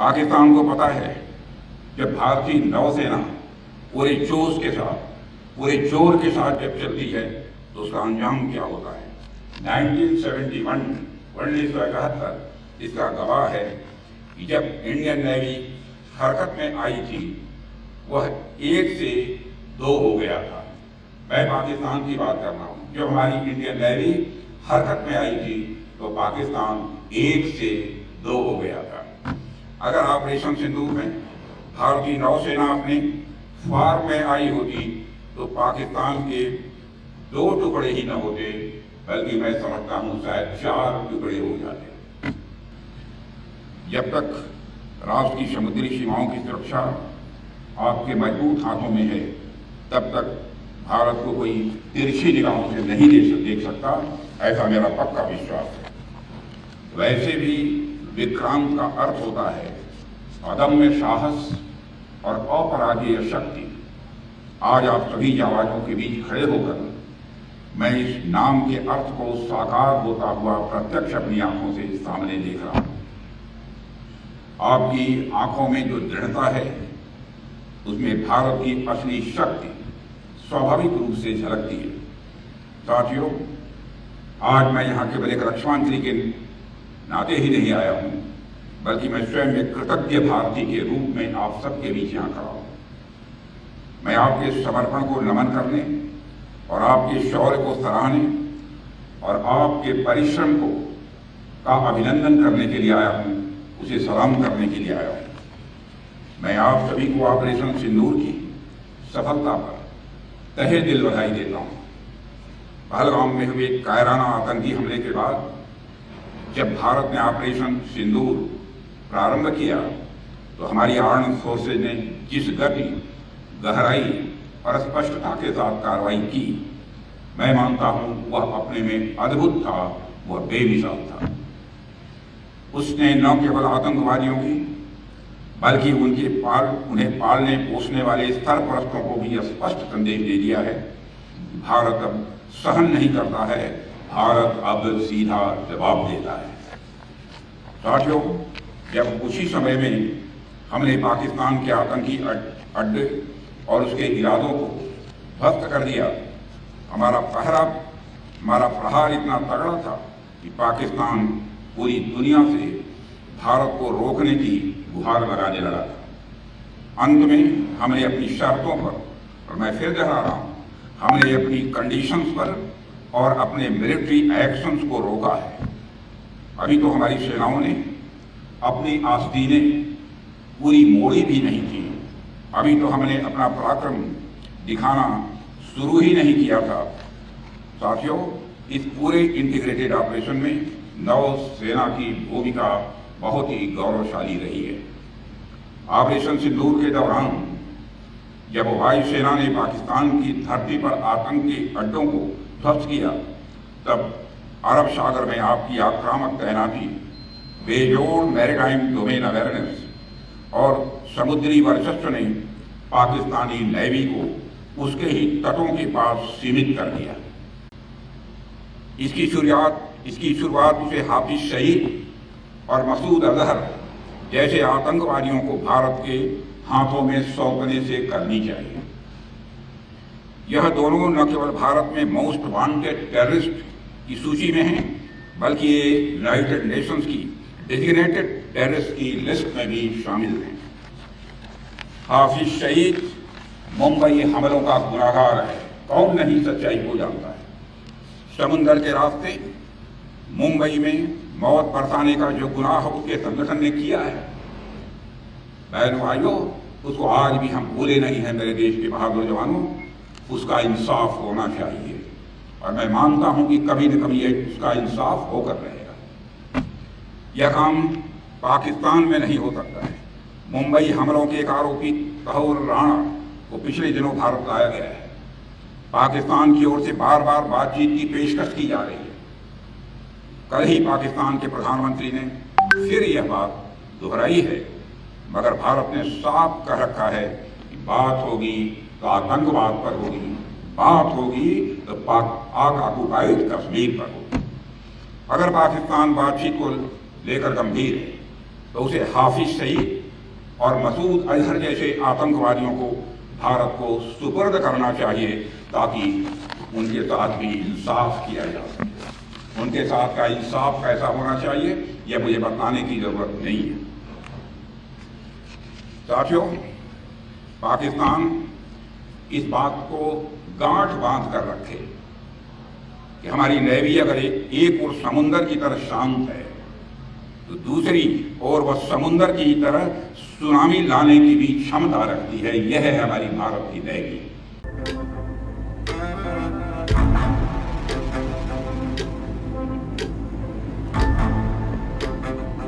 पाकिस्तान को पता है जब भारतीय नौसेना पूरे जोश के साथ, पूरे जोर के साथ जब चलती है तो उसका अंजाम क्या होता है। 1971 इसका गवाह है कि जब इंडियन नेवी हरकत में आई थी वह 1 से 2 हो गया था। मैं पाकिस्तान की बात कर रहा हूँ। जब हमारी इंडियन नेवी हरकत में आई थी तो पाकिस्तान 1 से 2 हो गया था। अगर ऑपरेशन सिंदूर में भारतीय नौसेना अपने फॉर्म में आई होती तो पाकिस्तान के 2 टुकड़े ही न होते, बल्कि मैं समझता हूं शायद 4 टुकड़े हो जाते। जब तक राष्ट्र की समुद्री सीमाओं की सुरक्षा आपके मजबूत हाथों में है, तब तक भारत को कोई तिरछी निगाहों से नहीं देख सकता, ऐसा मेरा पक्का विश्वास है। वैसे भी विक्रांत का अर्थ होता है अदम्य साहस और अपराजेय शक्ति। आज आप सभी जाबाजों के बीच खड़े होकर मैं इस नाम के अर्थ को साकार होता हुआ प्रत्यक्ष अपनी आंखों से सामने देख रहा हूं। आपकी आंखों में जो दृढ़ता है उसमें भारत की असली शक्ति स्वाभाविक रूप से झलकती है। साथियों, आज मैं यहाँ केवल एक रक्षामंत्री के नाते ही नहीं आया हूं, बल्कि मैं स्वयं एक कृतज्ञ भारतीय के रूप में आप सबके बीच यहाँ खड़ा हूं। मैं आपके समर्पण को नमन करने और आपके शौर्य को सराहने और आपके परिश्रम का अभिनंदन करने के लिए आया हूं, उसे सलाम करने के लिए आया हूं। मैं आप सभी को ऑपरेशन सिंदूर की सफलता पर तहे दिल बधाई देता हूं। पहलगाम में हुए कायराना आतंकी हमले के बाद जब भारत ने ऑपरेशन सिंदूर प्रारंभ किया तो हमारी आर्म्ड फोर्सेज ने जिस गति, गहराई और स्पष्टता के साथ कार्रवाई की, मैं मानता हूं वह अपने में अद्भुत था, वह बेमिसाल था। उसने न केवल आतंकवादियों की बल्कि उन्हें पालने पोसने वाले सरपरस्तों को भी स्पष्ट संदेश दे दिया है। भारत अब सहन नहीं करता है, भारत अब सीधा जवाब देता है। साथियों, जब उसी समय में हमने पाकिस्तान के आतंकी अड्डे और उसके इरादों को ध्वस्त कर दिया, हमारा प्रहार इतना तगड़ा था कि पाकिस्तान पूरी दुनिया से भारत को रोकने की गुहार लगाने लगा था। अंत में हमने अपनी शर्तों पर, और मैं फिर दोहरा रहा हूं, हमने अपनी कंडीशंस पर और अपने मिलिट्री एक्शंस को रोका है। अभी तो हमारी सेनाओं ने अपनी आस्तीनें पूरी मोड़ी भी नहीं थी। अभी तो हमने अपना पराक्रम दिखाना शुरू ही नहीं किया था। साथियों, इस पूरे इंटीग्रेटेड ऑपरेशन में नौसेना की भूमिका बहुत ही गौरवशाली रही है। ऑपरेशन सिंदूर के दौरान जब वायुसेना ने पाकिस्तान की धरती पर आतंकी अड्डों को ध्वस्त किया, तब अरब सागर में आपकी आक्रामक तैनाती, बेजोड़ मैरीटाइम डोमेन अवेयरनेस और समुद्री वर्चस्व ने पाकिस्तानी नेवी को उसके ही तटों के पास सीमित कर दिया। इसकी शुरुआत उसे हाफिज सईद और मसूद अजहर जैसे आतंकवादियों को भारत के हाथों में सौंपने से करनी चाहिए। यह दोनों न केवल भारत में मोस्ट वांटेड टेररिस्ट की सूची में हैं, बल्कि ये यूनाइटेड नेशंस की डेजिग्नेटेड टेररिस्ट की लिस्ट में भी शामिल हैं। हाफिज सईद मुंबई हमलों का गुनाहगार है, कौन नहीं सच्चाई को जानता है। समुंदर के रास्ते मुंबई में मौत बरसाने का जो गुनाह उसके संगठन ने किया है, बहनों भाइयों, उसको आज भी हम भूले नहीं हैं। मेरे देश के बहादुर जवानों, उसका इंसाफ होना चाहिए और मैं मानता हूं कि कभी न कभी उसका इंसाफ होकर रहेगा। यह काम पाकिस्तान में नहीं हो सकता है। मुंबई हमलों के एक आरोपी तहूर राणा को पिछले दिनों भारत लाया गया है। पाकिस्तान की ओर से बार बार बातचीत की पेशकश की जा रही है। कल ही पाकिस्तान के प्रधानमंत्री ने फिर यह बात दोहराई है, मगर भारत ने साफ कह रखा है कि बात होगी तो आतंकवाद पर होगी, बात होगी तो पाक ऑक्युपाइड कश्मीर पर होगी। अगर पाकिस्तान बातचीत को लेकर गंभीर है तो उसे हाफिज सईद और मसूद अजहर जैसे आतंकवादियों को भारत को सुपुर्द करना चाहिए, ताकि उनके साथ भी इंसाफ किया जा सके। उनके साथ का इंसाफ कैसा होना चाहिए यह मुझे बताने की जरूरत नहीं है। साथियों, पाकिस्तान इस बात को गांठ बांध कर रखे कि हमारी नेवी अगर एक और समुंदर की तरह शांत है, तो दूसरी और वह समुंदर की तरह सुनामी लाने की भी क्षमता रखती है। यह है हमारी भारत की नेवी।